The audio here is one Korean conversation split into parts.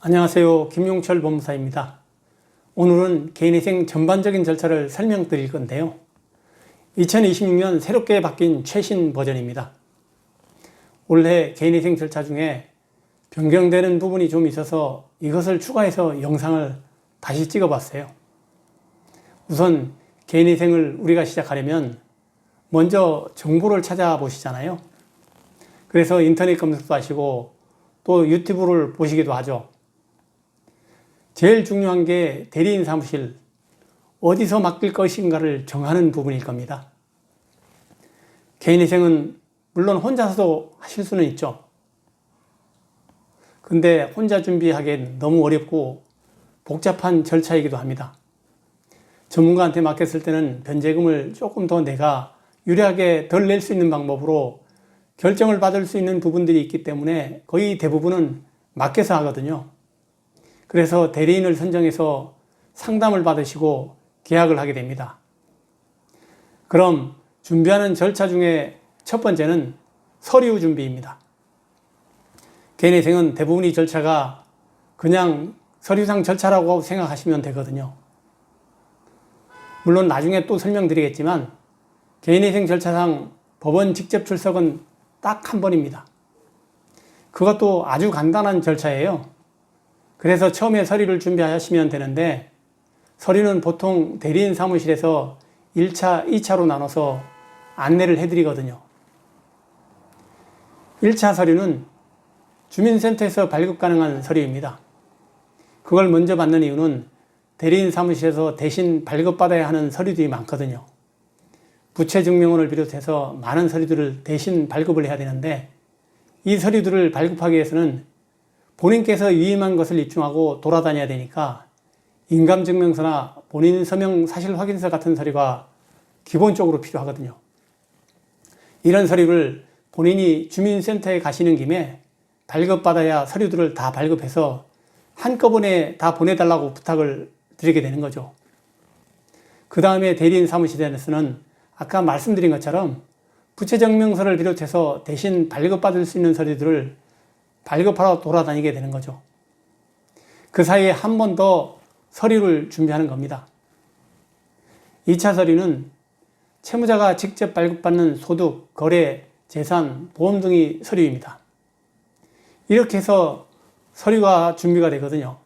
안녕하세요. 김용철 법무사입니다. 오늘은 개인회생 전반적인 절차를 설명드릴 건데요. 2026년 새롭게 바뀐 최신 버전입니다. 올해 개인회생 절차 중에 변경되는 부분이 좀 있어서 이것을 추가해서 영상을 다시 찍어봤어요. 우선 개인회생을 우리가 시작하려면 먼저 정보를 찾아보시잖아요. 그래서 인터넷 검색도 하시고 또 유튜브를 보시기도 하죠. 제일 중요한 게 대리인 사무실, 어디서 맡길 것인가를 정하는 부분일 겁니다. 개인회생은 물론 혼자서도 하실 수는 있죠. 근데 혼자 준비하기엔 너무 어렵고 복잡한 절차이기도 합니다. 전문가한테 맡겼을 때는 변제금을 조금 더 내가 유리하게 덜 낼 수 있는 방법으로 결정을 받을 수 있는 부분들이 있기 때문에 거의 대부분은 맡겨서 하거든요. 그래서 대리인을 선정해서 상담을 받으시고 계약을 하게 됩니다. 그럼 준비하는 절차 중에 첫 번째는 서류 준비입니다. 개인회생은 대부분의 절차가 그냥 서류상 절차라고 생각하시면 되거든요. 물론 나중에 또 설명드리겠지만 개인회생 절차상 법원 직접 출석은 딱 한 번입니다. 그것도 아주 간단한 절차예요. 그래서 처음에 서류를 준비하시면 되는데 서류는 보통 대리인 사무실에서 1차, 2차로 나눠서 안내를 해드리거든요. 1차 서류는 주민센터에서 발급 가능한 서류입니다. 그걸 먼저 받는 이유는 대리인 사무실에서 대신 발급받아야 하는 서류들이 많거든요. 부채증명원을 비롯해서 많은 서류들을 대신 발급을 해야 되는데 이 서류들을 발급하기 위해서는 본인께서 위임한 것을 입증하고 돌아다녀야 되니까 인감증명서나 본인 서명 사실확인서 같은 서류가 기본적으로 필요하거든요. 이런 서류를 본인이 주민센터에 가시는 김에 발급받아야 서류들을 다 발급해서 한꺼번에 다 보내달라고 부탁을 드리게 되는 거죠. 그 다음에 대리인 사무실에서는 아까 말씀드린 것처럼 부채증명서를 비롯해서 대신 발급받을 수 있는 서류들을 발급하러 돌아다니게 되는 거죠. 그 사이에 한 번 더 서류를 준비하는 겁니다. 2차 서류는 채무자가 직접 발급받는 소득, 거래, 재산, 보험 등의 서류입니다. 이렇게 해서 서류가 준비가 되거든요.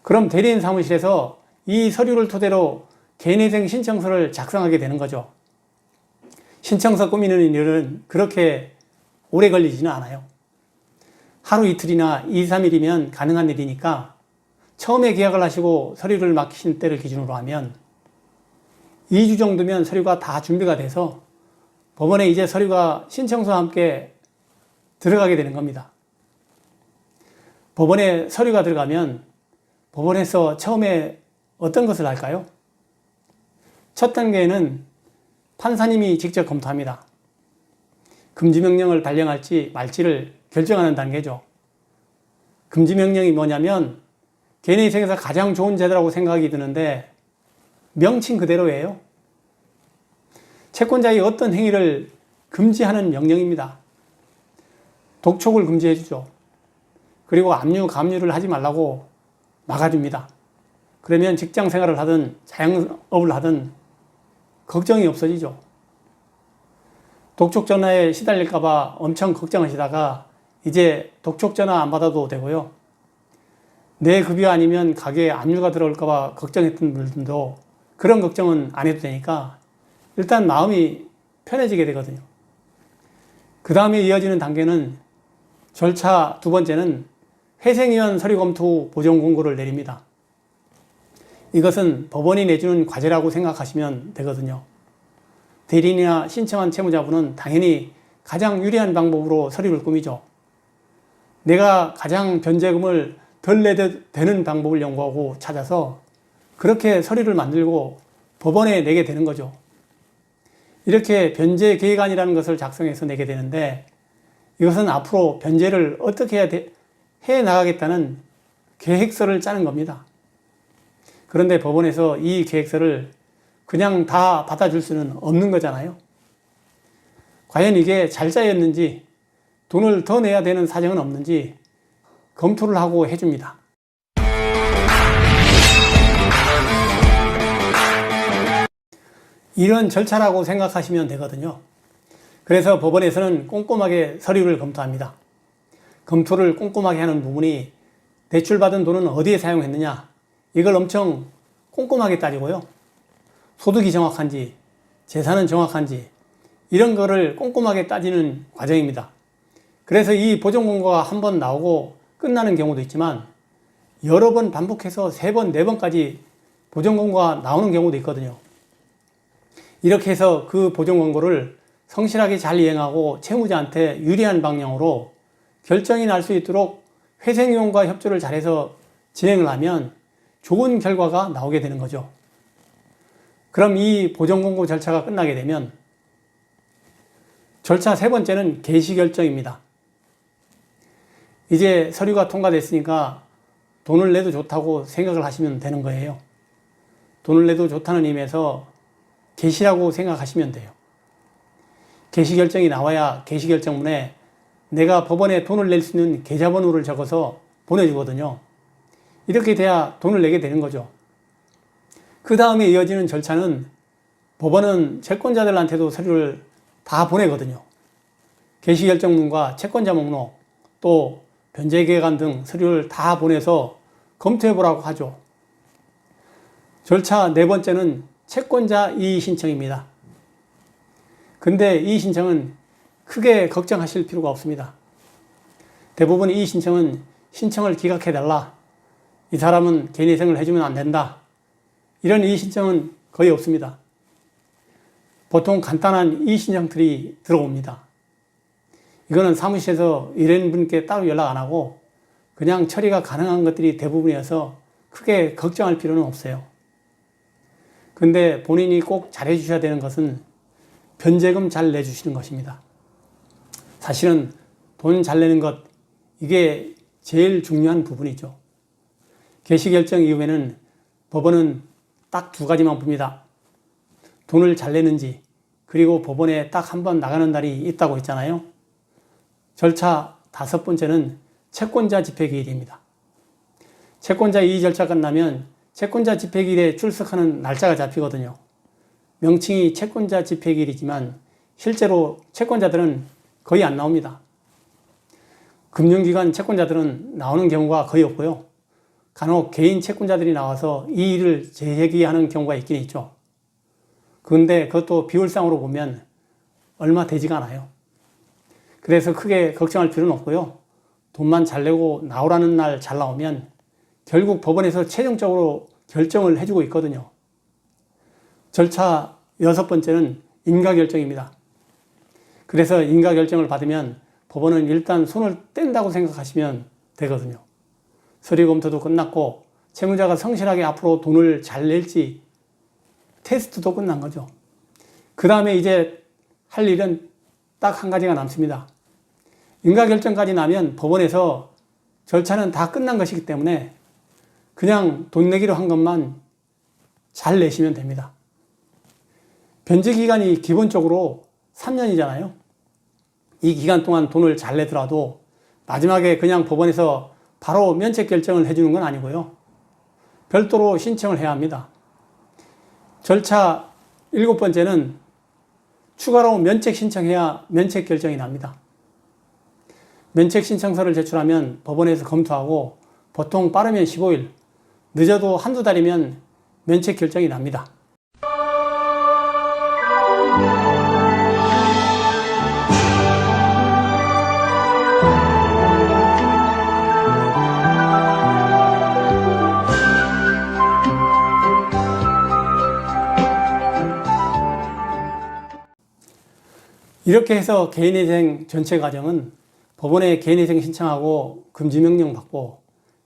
그럼 대리인 사무실에서 이 서류를 토대로 개인회생 신청서를 작성하게 되는 거죠. 신청서 꾸미는 일은 그렇게 오래 걸리지는 않아요. 하루 이틀이나 2, 3일이면 가능한 일이니까 처음에 계약을 하시고 서류를 맡기신 때를 기준으로 하면 2주 정도면 서류가 다 준비가 돼서 법원에 이제 서류가 신청서와 함께 들어가게 되는 겁니다. 법원에 서류가 들어가면 법원에서 처음에 어떤 것을 할까요? 첫 단계에는 판사님이 직접 검토합니다. 금지명령을 발령할지 말지를 결정하는 단계죠. 금지명령이 뭐냐면 개인회생에서 가장 좋은 제도라고 생각이 드는데 명칭 그대로예요. 채권자의 어떤 행위를 금지하는 명령입니다. 독촉을 금지해 주죠. 그리고 압류, 감류를 하지 말라고 막아줍니다. 그러면 직장 생활을 하든 자영업을 하든 걱정이 없어지죠. 독촉 전화에 시달릴까봐 엄청 걱정하시다가 이제 독촉 전화 안 받아도 되고요. 내 급여 아니면 가게에 압류가 들어올까봐 걱정했던 분들도 그런 걱정은 안 해도 되니까 일단 마음이 편해지게 되거든요. 그 다음에 이어지는 단계는 절차 두 번째는 회생위원 서류 검토 후 보정 공고를 내립니다. 이것은 법원이 내주는 과제라고 생각하시면 되거든요. 대리인이나 신청한 채무자분은 당연히 가장 유리한 방법으로 서류를 꾸미죠. 내가 가장 변제금을 덜 내도 되는 방법을 연구하고 찾아서 그렇게 서류를 만들고 법원에 내게 되는 거죠. 이렇게 변제 계획안이라는 것을 작성해서 내게 되는데 이것은 앞으로 변제를 어떻게 해 나가겠다는 계획서를 짜는 겁니다. 그런데 법원에서 이 계획서를 그냥 다 받아줄 수는 없는 거잖아요. 과연 이게 잘 짜였는지 돈을 더 내야 되는 사정은 없는지 검토를 하고 해줍니다. 이런 절차라고 생각하시면 되거든요. 그래서 법원에서는 꼼꼼하게 서류를 검토합니다. 검토를 꼼꼼하게 하는 부분이 대출받은 돈은 어디에 사용했느냐, 이걸 엄청 꼼꼼하게 따지고요. 소득이 정확한지, 재산은 정확한지, 이런 거를 꼼꼼하게 따지는 과정입니다. 그래서 이 보존공고가 한 번 나오고 끝나는 경우도 있지만 여러 번 반복해서 3번, 4번까지 보존공고가 나오는 경우도 있거든요. 이렇게 해서 그 보존공고를 성실하게 잘 이행하고 채무자한테 유리한 방향으로 결정이 날 수 있도록 회생위원과 협조를 잘해서 진행을 하면 좋은 결과가 나오게 되는 거죠. 그럼 이 보존공고 절차가 끝나게 되면 절차 3번째는 개시결정입니다. 이제 서류가 통과됐으니까 돈을 내도 좋다고 생각을 하시면 되는 거예요. 돈을 내도 좋다는 의미에서 개시라고 생각하시면 돼요. 개시결정이 나와야 개시결정문에 내가 법원에 돈을 낼 수 있는 계좌번호를 적어서 보내주거든요. 이렇게 돼야 돈을 내게 되는 거죠. 그 다음에 이어지는 절차는 법원은 채권자들한테도 서류를 다 보내거든요. 개시결정문과 채권자 목록, 또 변제계획안 등 서류를 다 보내서 검토해보라고 하죠. 절차 4번째는 채권자 이의신청입니다. 근데 이의신청은 크게 걱정하실 필요가 없습니다. 대부분 이의신청은 신청을 기각해달라, 이 사람은 개인회생을 해주면 안 된다, 이런 이의신청은 거의 없습니다. 보통 간단한 이의신청들이 들어옵니다. 이거는 사무실에서 일하는 분께 따로 연락 안 하고 그냥 처리가 가능한 것들이 대부분이어서 크게 걱정할 필요는 없어요. 근데 본인이 꼭 잘해 주셔야 되는 것은 변제금 잘 내주시는 것입니다. 사실은 돈 잘 내는 것, 이게 제일 중요한 부분이죠. 개시결정 이후에는 법원은 딱 2가지만 봅니다. 돈을 잘 내는지, 그리고 법원에 딱 한 번 나가는 날이 있다고 했잖아요. 절차 5번째는 채권자 집행기일입니다. 채권자 이의 절차 끝나면 채권자 집행기일에 출석하는 날짜가 잡히거든요. 명칭이 채권자 집행기일이지만 실제로 채권자들은 거의 안 나옵니다. 금융기관 채권자들은 나오는 경우가 거의 없고요. 간혹 개인 채권자들이 나와서 이의를 제기하는 경우가 있긴 있죠. 그런데 그것도 비율상으로 보면 얼마 되지가 않아요. 그래서 크게 걱정할 필요는 없고요. 돈만 잘 내고 나오라는 날 잘 나오면 결국 법원에서 최종적으로 결정을 해주고 있거든요. 절차 6번째는 인가결정입니다. 그래서 인가결정을 받으면 법원은 일단 손을 뗀다고 생각하시면 되거든요. 서류 검토도 끝났고 채무자가 성실하게 앞으로 돈을 잘 낼지 테스트도 끝난 거죠. 그 다음에 이제 할 일은 딱 한 가지가 남습니다. 인가결정까지 나면 법원에서 절차는 다 끝난 것이기 때문에 그냥 돈 내기로 한 것만 잘 내시면 됩니다. 변제기간이 기본적으로 3년이잖아요. 이 기간 동안 돈을 잘 내더라도 마지막에 그냥 법원에서 바로 면책결정을 해주는 건 아니고요. 별도로 신청을 해야 합니다. 절차 7번째는 추가로 면책 신청해야 면책 결정이 납니다. 면책 신청서를 제출하면 법원에서 검토하고 보통 빠르면 15일, 늦어도 한두 달이면 면책 결정이 납니다. 이렇게 해서 개인회생 전체 과정은 법원에 개인회생 신청하고 금지명령 받고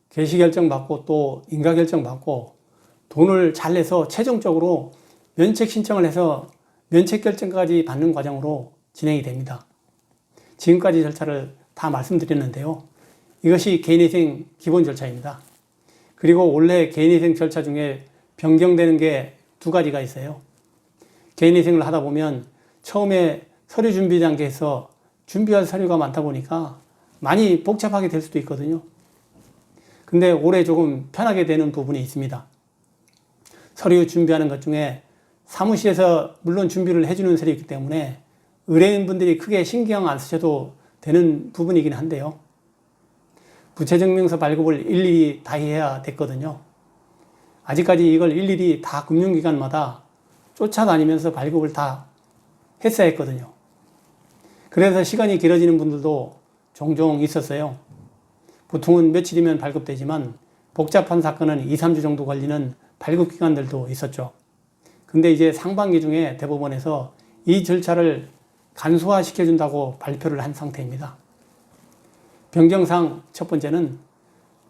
개시결정 받고 또 인가결정 받고 돈을 잘 내서 최종적으로 면책 신청을 해서 면책결정까지 받는 과정으로 진행이 됩니다. 지금까지 절차를 다 말씀드렸는데요. 이것이 개인회생 기본 절차입니다. 그리고 원래 개인회생 절차 중에 변경되는 게 2가지가 있어요. 개인회생을 하다 보면 처음에 서류 준비 단계에서 준비할 서류가 많다 보니까 많이 복잡하게 될 수도 있거든요. 근데 올해 조금 편하게 되는 부분이 있습니다. 서류 준비하는 것 중에 사무실에서 물론 준비를 해주는 서류이기 때문에 의뢰인분들이 크게 신경 안 쓰셔도 되는 부분이긴 한데요. 부채증명서 발급을 일일이 다 해야 됐거든요. 아직까지 이걸 일일이 다 금융기관마다 쫓아다니면서 발급을 다 했어야 했거든요. 그래서 시간이 길어지는 분들도 종종 있었어요. 보통은 며칠이면 발급되지만 복잡한 사건은 2, 3주 정도 걸리는 발급기관들도 있었죠. 근데 이제 상반기 중에 대법원에서 이 절차를 간소화시켜준다고 발표를 한 상태입니다. 변경사항 첫 번째는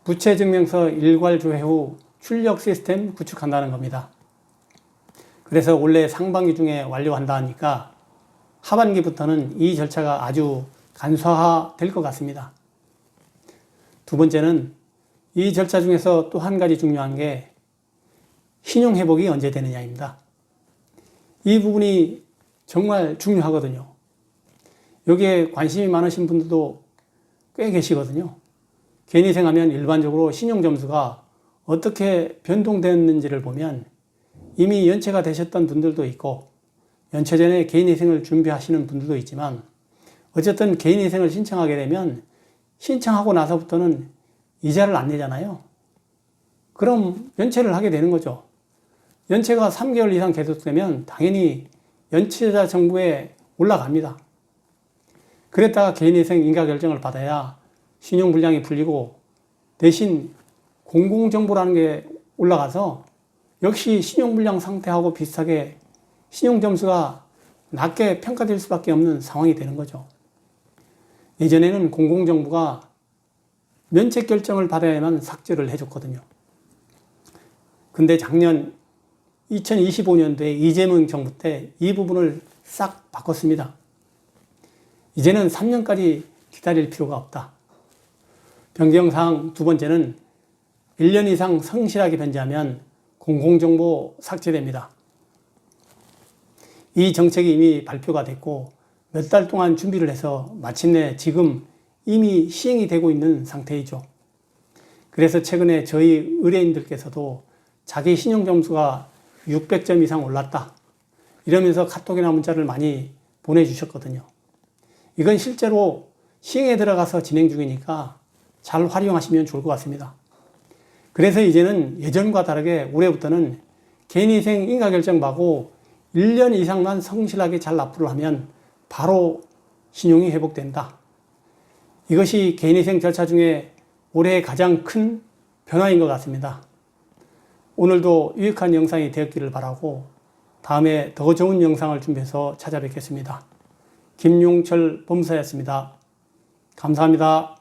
부채증명서 일괄 조회 후 출력 시스템 구축한다는 겁니다. 그래서 원래 상반기 중에 완료한다 하니까 하반기부터는 이 절차가 아주 간소화될 것 같습니다. 두 번째는 이 절차 중에서 또 한 가지 중요한 게 신용회복이 언제 되느냐입니다. 이 부분이 정말 중요하거든요. 여기에 관심이 많으신 분들도 꽤 계시거든요. 개인위생 하면 일반적으로 신용점수가 어떻게 변동되었는지를 보면 이미 연체가 되셨던 분들도 있고 연체 전에 개인위생을 준비하시는 분들도 있지만 어쨌든 개인위생을 신청하게 되면 신청하고 나서부터는 이자를 안 내잖아요. 그럼 연체를 하게 되는 거죠. 연체가 3개월 이상 계속되면 당연히 연체자 정보에 올라갑니다. 그랬다가 개인위생 인가결정을 받아야 신용불량이 풀리고 대신 공공정보라는 게 올라가서 역시 신용불량 상태하고 비슷하게 신용점수가 낮게 평가될 수밖에 없는 상황이 되는 거죠. 예전에는 공공정보가 면책 결정을 받아야만 삭제를 해줬거든요. 근데 작년 2025년도에 이재명 정부 때 이 부분을 싹 바꿨습니다. 이제는 3년까지 기다릴 필요가 없다. 변경사항 두 번째는 1년 이상 성실하게 변제하면 공공정보 삭제됩니다. 이 정책이 이미 발표가 됐고 몇 달 동안 준비를 해서 마침내 지금 이미 시행이 되고 있는 상태이죠. 그래서 최근에 저희 의뢰인들께서도 자기 신용점수가 600점 이상 올랐다 이러면서 카톡이나 문자를 많이 보내주셨거든요. 이건 실제로 시행에 들어가서 진행 중이니까 잘 활용하시면 좋을 것 같습니다. 그래서 이제는 예전과 다르게 올해부터는 개인위생 인가결정 받고 1년 이상만 성실하게 잘 납부를 하면 바로 신용이 회복된다. 이것이 개인위생 절차 중에 올해 가장 큰 변화인 것 같습니다. 오늘도 유익한 영상이 되었기를 바라고 다음에 더 좋은 영상을 준비해서 찾아뵙겠습니다. 김용철 법무사였습니다. 감사합니다.